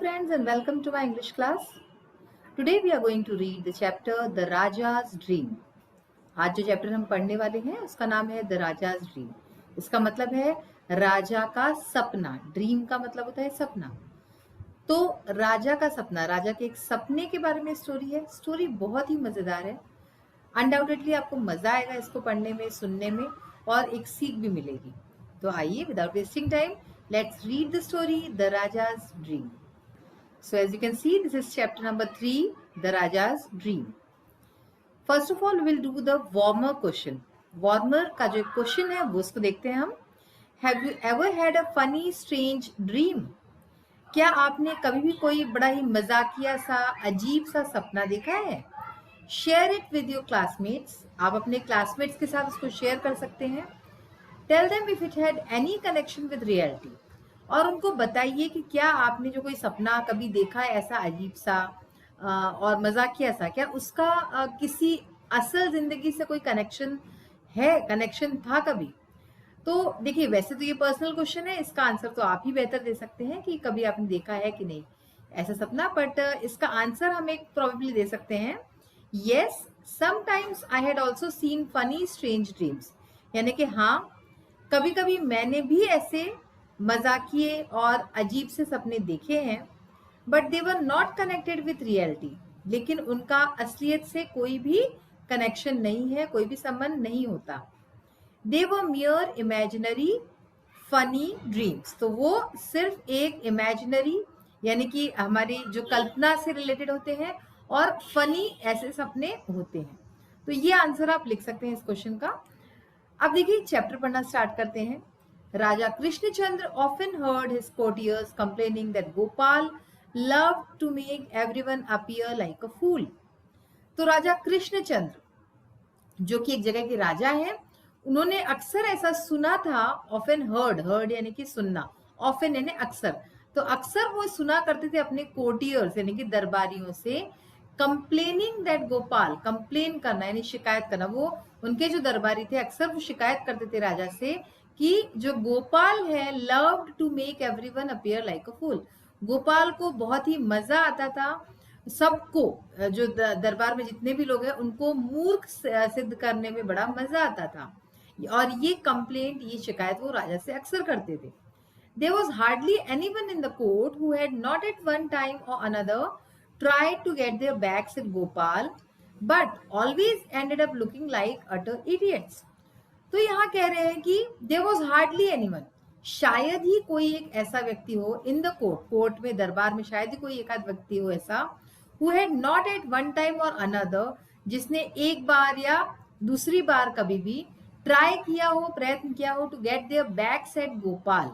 friends and welcome to my English class. Today we are going to read the chapter The Raja's Dream. आज जो chapter हम पढ़ने वाले हैं उसका नाम है द राजाज ड्रीम. इसका मतलब है राजा का सपना. ड्रीम का मतलब होता है सपना. तो राजा का सपना, राजा के एक सपने के बारे में स्टोरी है. स्टोरी बहुत ही मजेदार है. अनडाउटेडली आपको मजा आएगा इसको पढ़ने में, सुनने में और एक सीख भी मिलेगी. तो आइए without wasting time let's read the story the rajas dream. So as you can see, this is chapter number 3, The Raja's Dream. First of all, we'll do the warmer question. Warmer का जो question है वो उसको देखते हैं हम. Have you ever had a funny, strange dream? क्या आपने कभी भी कोई बड़ा ही मजाकिया सा, अजीब सा सपना देखा है? Share it with your classmates. आप अपने क्लासमेट्स के साथ उसको शेयर कर सकते हैं. Tell them if it had any connection with reality. और उनको बताइए कि क्या आपने जो कोई सपना कभी देखा है ऐसा अजीब सा और मजाकिया सा, क्या उसका किसी असल जिंदगी से कोई कनेक्शन है, कनेक्शन था कभी? तो देखिए, वैसे तो ये पर्सनल क्वेश्चन है, इसका आंसर तो आप ही बेहतर दे सकते हैं कि कभी आपने देखा है कि नहीं ऐसा सपना. बट इसका आंसर हम एक प्रोबेबली दे सकते हैं, yes sometimes I had also seen funny strange dreams. यानी कि हाँ, कभी कभी मैंने भी ऐसे मजाकिये और अजीब से सपने देखे हैं. But they were not connected with reality. लेकिन उनका असलियत से कोई भी कनेक्शन नहीं है, कोई भी संबंध नहीं होता. दे वर मियर इमेजिनरी फनी ड्रीम्स. तो वो सिर्फ एक इमेजिनरी यानी कि हमारी जो कल्पना से रिलेटेड होते हैं और फनी ऐसे सपने होते हैं. तो ये आंसर आप लिख सकते हैं इस क्वेश्चन का. अब देखिए चैप्टर पढ़ना स्टार्ट करते हैं. Raja Krishnachandra often heard his courtiers complaining that Gopal loved to make everyone appear like a fool. तो राजा कृष्णचंद्र जो कि एक जगह के राजा हैं, उन्होंने अक्सर ऐसा सुना था. often heard यानी कि सुनना, often यानी अक्सर. तो अक्सर वो सुना करते थे अपने कोर्टियर्स यानी कि दरबारियों से, कंप्लेनिंग दैट गोपाल, कंप्लेन करना यानी शिकायत करना. वो उनके जो दरबारी थे अक्सर वो शिकायत करते थे राजा से कि जो गोपाल है, loved to make everyone appear like a fool. Gopal को बहुत ही मजा आता था सबको, जो दरबार में जितने भी लोग हैं उनको मूर्ख सिद्ध करने में बड़ा मजा आता था. और ये कंप्लेंट, ये शिकायत वो राजा से अक्सर करते थे. There was hardly anyone in the court who had not at one time or another tried to get their backs at Gopal, but always ended up looking like utter idiots. तो यहाँ कह रहे हैं कि देयर वाज हार्डली एनीवन, शायद ही कोई एक ऐसा व्यक्ति हो इन द कोर्ट, कोर्ट में, दरबार में शायद ही कोई एक आध व्यक्ति हो ऐसा, who had not at one time और अनदर, जिसने एक बार या दूसरी बार कभी भी ट्राई किया हो, प्रयत्न किया हो to get their backs at Gopal,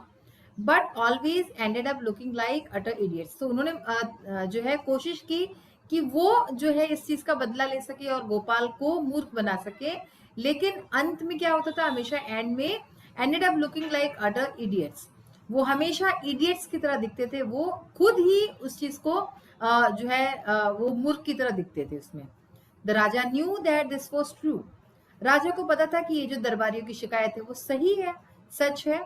but always ended up looking like utter idiots. तो उन्होंने जो है कोशिश की कि वो जो है इस चीज का बदला ले सके और गोपाल को मूर्ख बना सके. लेकिन अंत में क्या होता था, हमेशा एंड में ended up looking like other idiots. वो हमेशा इडियट्स की तरह दिखते थे, वो खुद ही उस चीज को जो है वो मूर्ख की तरह दिखते थे उसमें. The raja knew that this was true. राजा को पता था कि ये जो दरबारियों की शिकायत है वो सही है, सच है.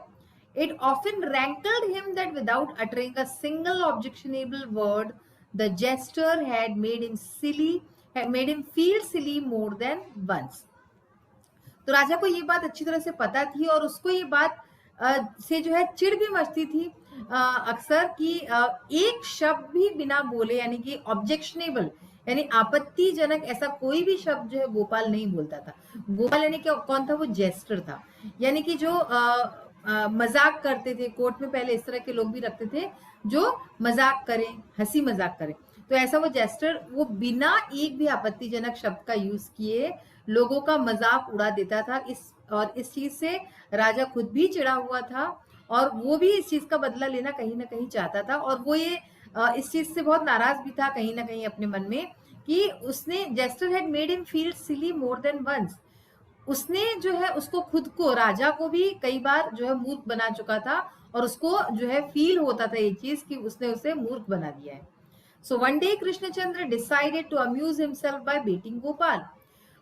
It often rankled him that without uttering a single objectionable word the jester had made him feel silly more than once. तो राजा को ये बात अच्छी तरह से पता थी और उसको ये बात से जो है चिढ़ भी मचती थी अक्सर कि एक शब्द भी बिना बोले, यानी कि ऑब्जेक्शनेबल यानी आपत्तिजनक ऐसा कोई भी शब्द जो है गोपाल नहीं बोलता था. गोपाल यानी कि कौन था? वो जेस्टर था, यानी कि जो मजाक करते थे. कोर्ट में पहले इस तरह के लोग भी रखते थे जो मजाक करें, हंसी मजाक करें. तो ऐसा वो जेस्टर, वो बिना एक भी आपत्तिजनक शब्द का यूज किए लोगों का मजाक उड़ा देता था. इस चीज से राजा खुद भी चिढ़ा हुआ था और वो भी इस चीज का बदला लेना कहीं ना कहीं चाहता था. और वो ये इस चीज से बहुत नाराज भी था कहीं ना कहीं अपने मन में कि उसने, jester had made him feel silly more than once, उसने जो है उसको खुद को, राजा को भी कई बार जो है मूर्ख बना चुका था और उसको जो है फील होता था ये चीज कि उसने उसे मूर्ख बना दिया है. So one day Krishnachandra decided to amuse himself by beating Gopal.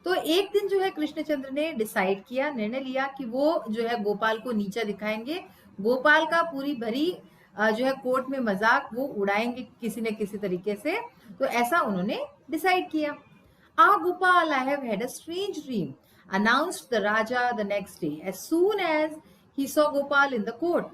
तो एक दिन जो है कृष्णचंद्र ने डिसाइड किया, निर्णय लिया कि वो जो है गोपाल को नीचा दिखाएंगे. गोपाल का पूरी भरी जो है कोर्ट में मजाक वो उड़ाएंगे किसी न किसी तरीके से, तो ऐसा उन्होंने डिसाइड किया। Ah, Gopal, I have had a strange dream, announced the Raja the next day as soon as he saw Gopal in the court.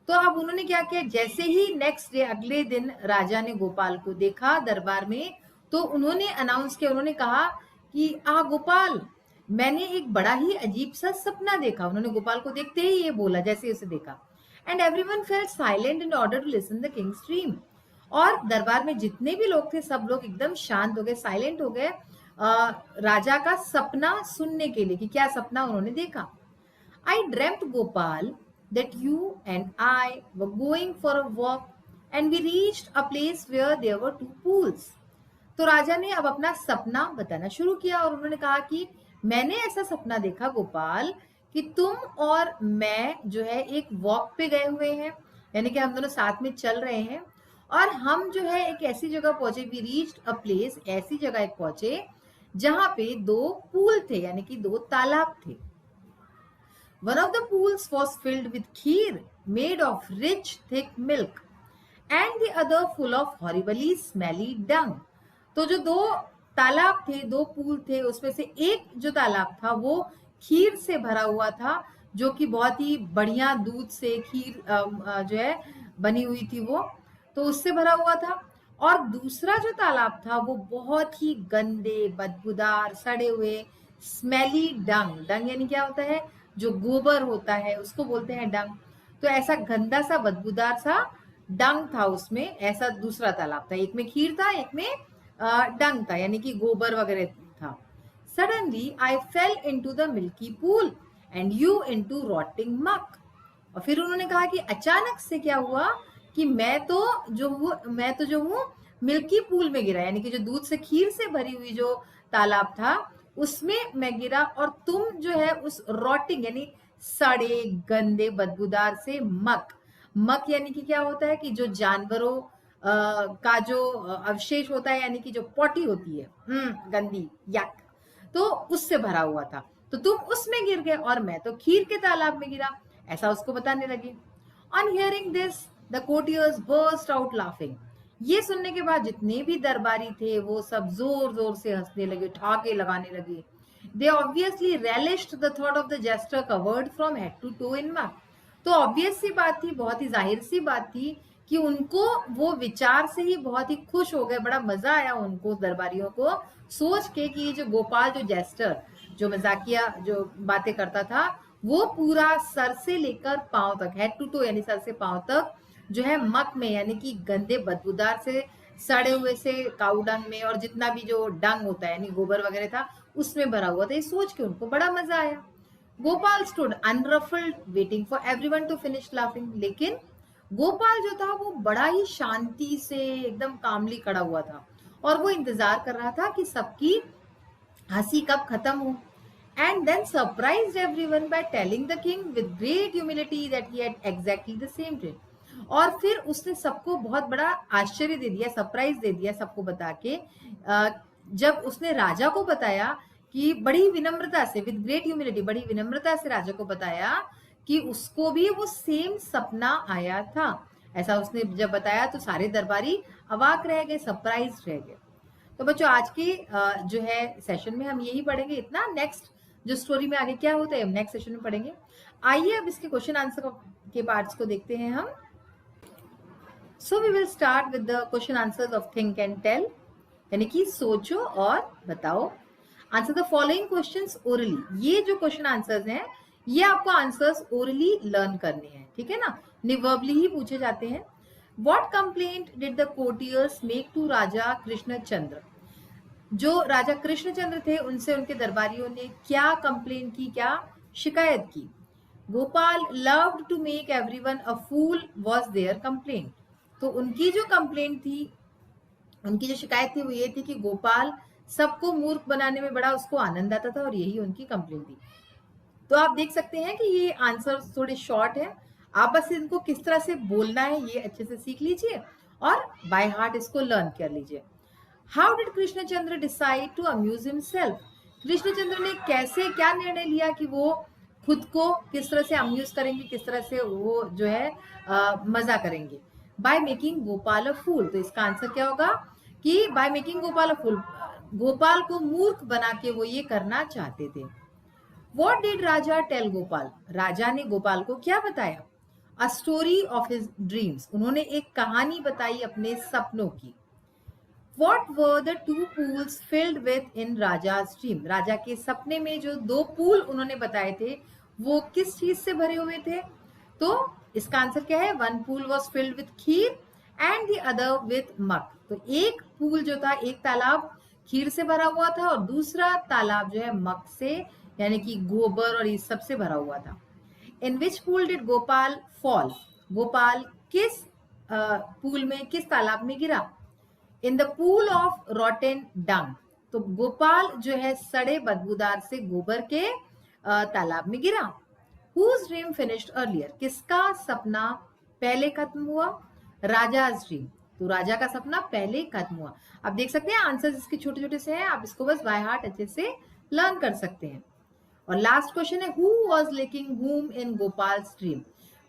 तो अब उन्होंने क्या किया, जैसे ही नेक्स्ट डे अगले दिन राजा ने गोपाल को देखा दरबार में, तो उन्होंने अनाउंस किया, उन्होंने कहा कि गोपाल, मैंने एक बड़ा ही अजीब सा सपना देखा। उन्होंने गोपाल को देखते ही ये बोला जैसे उसे देखा। And everyone felt silent in order to listen the king's dream. और दरबार में जितने भी लोग थे सब लोग एकदम शांत हो गए, साइलेंट हो गए राजा का सपना सुनने के लिए कि क्या सपना उन्होंने देखा। I dreamt, Gopal, that you and I were going for a walk and we reached a place where there were two pools. तो राजा ने अब अपना सपना बताना शुरू किया और उन्होंने कहा कि मैंने ऐसा सपना देखा गोपाल कि तुम और मैं जो है एक वॉक पे गए हुए हैं, यानी कि हम दोनों साथ में चल रहे हैं और हम जो है एक ऐसी जगह पहुंचे, वी रीच्ड अ प्लेस, ऐसी जगह एक पहुंचे जहां पे दो पूल थे, यानी कि दो तालाब थे। One of the pools was filled with kheer made of rich thick milk and the other full of horribly smelly dung. तो जो दो तालाब थे, दो पूल थे, उसमें से एक जो तालाब था वो खीर से भरा हुआ था, जो कि बहुत ही बढ़िया दूध से खीर जो है बनी हुई थी वो, तो उससे भरा हुआ था। और दूसरा जो तालाब था वो बहुत ही गंदे बदबूदार सड़े हुए स्मेली डंग, डंग यानी क्या होता है, जो गोबर होता है उसको बोलते हैं डंग। तो ऐसा गंदा सा बदबूदार सा डंग था उसमें, ऐसा दूसरा तालाब था, एक में खीर था एक में डंग था, यानी कि गोबर वगैरह था। Suddenly I fail into the milky pool and you into rotting मक। और फिर उन्होंने कहा कि अचानक से क्या हुआ कि मैं तो जो हूँ मिल्की पूल में गिरा, यानी कि जो दूध से खीर से भरी हुई जो तालाब था उसमें मैं गिरा और तुम जो है उस रॉटिंग यानी सड़े गंदे बदबूदार से मक, मक यानी कि क्या होता है कि जो जानवरों का जो अवशेष होता है, यानी कि जो पॉटी होती है गंदी यक, तो उससे भरा हुआ था, तो तुम उसमें गिर गए और मैं तो खीर के तालाब में गिरा, ऐसा उसको बताने लगे। On hearing this the courtiers burst out laughing. ये सुनने के बाद जितने भी दरबारी थे वो सब जोर जोर से हंसने लगे, ठहाके लगाने लगे। They obviously relished the thought of the jester covered from head to toe in muck. तो ऑब्वियस सी बात थी, बहुत ही जाहिर सी बात थी कि उनको वो विचार से ही बहुत ही खुश हो गए, बड़ा मजा आया उनको दरबारियों को सोच के कि ये जो गोपाल जो जेस्टर जो मजाकिया जो बातें करता था वो पूरा सर से लेकर पांव तक, हेड टू टो यानी सर से पांव तक जो है मक में, यानी कि गंदे बदबूदार से सड़े हुए से काऊ डंग में और जितना भी जो डंग होता है यानी गोबर वगैरह था उसमें भरा हुआ था। ये सोच के उनको बड़ा मजा आया। Gopal stood unruffled waiting for everyone to finish laughing. लेकिन गोपाल जो था वो बड़ा ही शांति से एकदम कामली खड़ा हुआ था और वो इंतजार कर रहा था कि सबकी हंसी कब खत्म हो। And then surprised everyone by telling the king with great humility that he had exactly the same dream. और फिर उसने सबको बहुत बड़ा आश्चर्य दे दिया, सरप्राइज दे दिया सबको बता के, जब उसने राजा को बताया कि बड़ी विनम्रता से, विद ग्रेट ह्यूमिलिटी, बड़ी विनम्रता से राजा को बताया कि उसको भी वो सेम सपना आया था। ऐसा उसने जब बताया तो सारे दरबारी अवाक रह गए, सरप्राइज रह गए। तो बच्चों आज के जो है सेशन में हम यही पढ़ेंगे इतना। नेक्स्ट जो स्टोरी में आगे क्या होता है हम नेक्स्ट सेशन में पढ़ेंगे। आइए अब इसके क्वेश्चन आंसर के पार्ट्स को देखते हैं हम। So we will start with the question answers of think and tell, यानी कि सोचो और बताओ। Answer the following questions orally. ये जो क्वेश्चन आंसर्स हैं ये आपको आंसर्स ओरली लर्न करने हैं, ठीक है ना, वर्बली ही पूछे जाते हैं। What complaint did the courtiers make to Raja Krishnachandra. जो राजा कृष्णचंद्र थे उनसे उनके दरबारियों ने क्या कंप्लेन की, क्या शिकायत की। Gopal loved to make everyone a fool was their complaint. तो उनकी जो कंप्लेंट थी, उनकी जो शिकायत थी वो ये थी कि गोपाल सबको मूर्ख बनाने में बड़ा उसको आनंद आता था और यही उनकी कंप्लेंट थी। तो आप देख सकते हैं कि ये आंसर थोड़े शॉर्ट है, आप बस इनको किस तरह से बोलना है ये अच्छे से सीख लीजिए और बाय हार्ट इसको लर्न कर लीजिए। How did Krishnachandra decide to amuse himself. Krishnachandra ने कैसे क्या निर्णय लिया कि वो खुद को किस तरह से अम्यूज करेंगे, किस तरह से वो जो है मजा करेंगे। By making Gopal a fool, तो इसका आंसर क्या होगा कि by making Gopal a fool, Gopal को मूर्ख बना के वो ये करना चाहते थे। What did Raja tell Gopal, राजा ने गोपाल को क्या बताया। A story of his dreams, उन्होंने एक कहानी बताई अपने सपनों की। What were the two pools filled with in राजा's dream? राजा के सपने में जो दो पूल उन्होंने बताए थे वो किस चीज से भरे हुए थे। तो इसका आंसर क्या है, one pool was filled with kheer and the other with मक। तो एक पूल जो था, एक तालाब खीर से भरा हुआ था और दूसरा तालाब जो है मक से यानी कि गोबर और इस सब से भरा हुआ था। In which pool did Gopal fall, Gopal किस पूल में, किस तालाब में गिरा। In the pool of rotten dung, तो गोपाल जो है सड़े बदबूदार से गोबर के तालाब में गिरा। हुज ड्रीम फिनिश्ड अर्लियर, किसका सपना पहले खत्म हुआ। राजा's ड्रीम, तो राजा का सपना पहले खत्म हुआ। आप देख सकते हैं आंसर्स इसके छोटे छोटे से हैं, आप इसको बस बाय हार्ट अच्छे से लर्न कर सकते हैं। और लास्ट क्वेश्चन है, who was liking whom in Gopal's dream,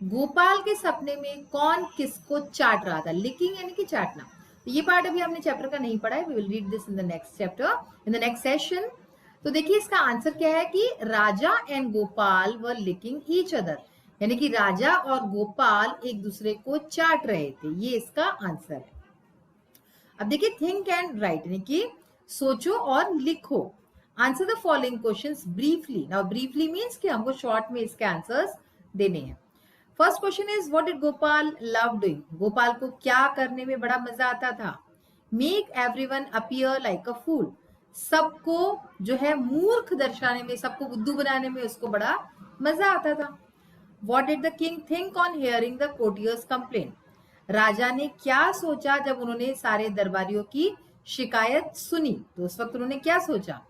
Gopal के सपने में कौन किसको चाट रहा था। लिकिंग यानी कि चाटना, तो ये पार्ट अभी हमने चैप्टर का नहीं पढ़ा है, we will read this in the next chapter, in the next session. तो देखिए इसका आंसर क्या है कि Raja and Gopal were liking each other, यानी कि राजा और गोपाल एक दूसरे को चाट रहे थे, ये इसका आंसर है। अब देखिए थिंक एंड राइट, यानी कि सोचो और लिखो। Answer the following questions briefly. Now briefly means कि हमको शॉर्ट में इसके आंसर्स देने हैं। First question is what did Gopal love doing, Gopal को क्या करने में बड़ा मजा आता था। Make everyone appear like a fool, सबको जो है मूर्ख दर्शाने में, सबको बुद्धू बनाने में उसको बड़ा मजा आता था। What did the king think on hearing the courtiers complaint, राजा ने क्या सोचा जब उन्होंने सारे दरबारियों की शिकायत सुनी। तो उस वक्त उन्होंने क्या सोचा,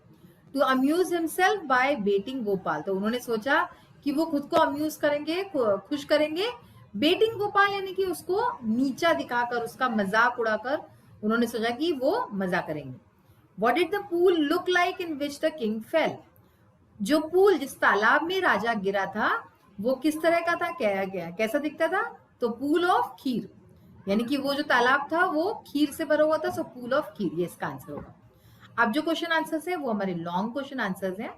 to amuse himself by beating Gopal, तो उन्होंने सोचा कि वो खुद को अम्यूज करेंगे, खुश करेंगे बेटिंग गोपाल, यानी कि उसको नीचा दिखाकर, उसका मजाक उड़ाकर उन्होंने सोचा कि वो मजा करेंगे। What did the pool look like in which the king fail, जो पूल जिस तालाब में राजा गिरा था वो किस तरह का था, कैसा दिखता था। तो पूल ऑफ खीर, यानी कि वो जो तालाब था वो खीर से भरा हुआ था, सो पूल ऑफ खीर, ये इसका आंसर होगा। अब जो क्वेश्चन आंसर्स है वो हमारे लॉन्ग क्वेश्चन आंसर्स हैं।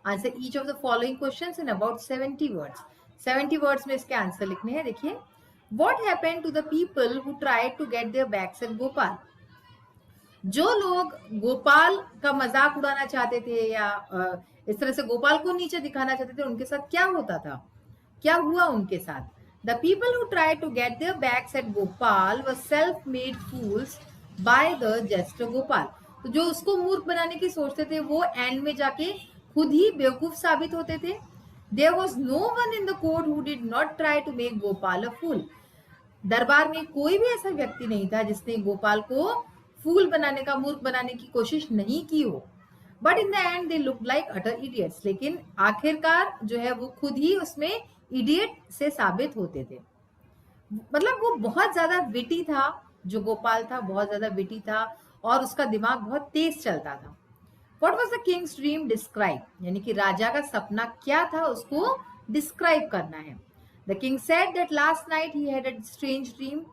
Answer each of the following questions in about 70 words, 70 words में इसके आंसर लिखने हैं। देखिए, what happened to the people who tried to get their backs at Gopal, जो लोग गोपाल का मजाक उड़ाना चाहते थे या इस तरह से गोपाल को नीचे दिखाना चाहते थे, उनके साथ क्या होता था, क्या हुआ उनके साथ। The people who tried to get their backs at Gopal were self made fools by the jester Gopal, तो जो उसको मूर्ख बनाने की सोचते थे वो एंड में जाके खुद ही बेवकूफ साबित होते थे। There was no one in the court who did not try to make Gopal a fool, दरबार में कोई भी ऐसा व्यक्ति नहीं था जिसने गोपाल को फूल बनाने का, मूर्ख बनाने की कोशिश नहीं की हो। But in the and they look like utter idiots, लेकिन आखिरकार जो है वो खुद ही उसमें इडियट से साबित होते थे। मतलब वो बहुत ज्यादा विटी था, जो गोपाल था बहुत ज्यादा विटी था और उसका दिमाग बहुत तेज चलता था। What was the king's dream describe, यानी कि राजा का सपना क्या था उसको डिस्क्राइब करना है। The king said that last night he had a strange dream,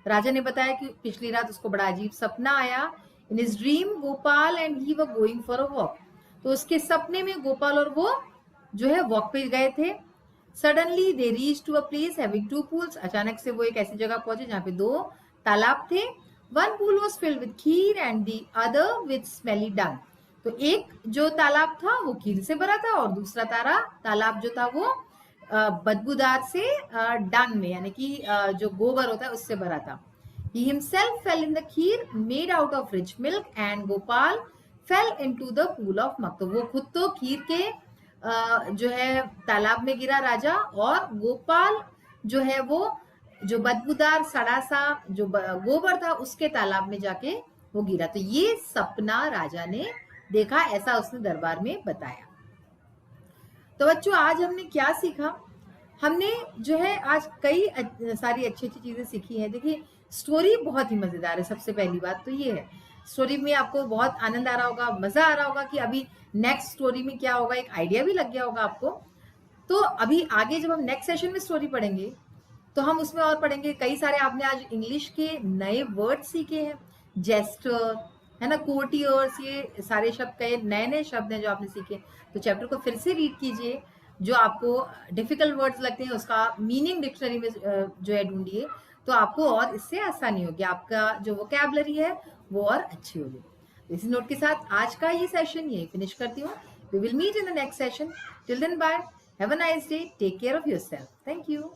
राजा ने बताया कि पिछली रात उसको बड़ा अजीब सपना आया। In his dream Gopal and he were going for a walk, तो उसके सपने में गोपाल और वो जो है वॉक पे गए थे। Suddenly they reached to a place having two pools, अचानक से वो एक ऐसी जगह पहुंचे जहाँ पे दो तालाब थे। One pool was filled with kheer and the other with smelly dung, तो एक जो तालाब था वो खीर से भरा था और दूसरा तालाब जो था वो बदबूदार से डंग में, यानी कि जो गोबर होता है उससे भरा था। He himself fell in the kheer made out of rich milk and Gopal fell into the pool of मक, तो वो खुद तो खीर के जो है तालाब में गिरा राजा, और गोपाल जो है वो जो बदबूदार सड़ा सा जो गोबर था उसके तालाब में जाके वो गिरा। तो ये सपना राजा ने देखा, ऐसा उसने दरबार में बताया। तो बच्चों आज हमने क्या सीखा, हमने जो है आज कई सारी अच्छी अच्छी चीजें सीखी हैं। देखिए स्टोरी बहुत ही मजेदार है, सबसे पहली बात तो ये है, स्टोरी में आपको बहुत आनंद आ रहा होगा, मजा आ रहा होगा कि अभी नेक्स्ट स्टोरी में क्या होगा, एक आइडिया भी लग गया होगा आपको। तो अभी आगे जब हम नेक्स्ट सेशन में स्टोरी पढ़ेंगे तो हम उसमें और पढ़ेंगे, कई सारे आपने आज इंग्लिश के नए वर्ड सीखे हैं, जेस्टर है ना, कोर्टियर्स, ये सारे शब्द, कई नए नए शब्द हैं जो आपने सीखे। तो चैप्टर को फिर से रीड कीजिए, जो आपको डिफिकल्ट वर्ड्स लगते हैं उसका मीनिंग डिक्शनरी में जो है ढूंढिए, तो आपको और इससे आसानी होगी, आपका जो वोकैबुलरी है वो और अच्छी होगी। इसी नोट के साथ आज का ये सेशन यही फिनिश करती हूँ। We will meet in the next session. Till then bye, have a nice day, take care of yourself, thank you.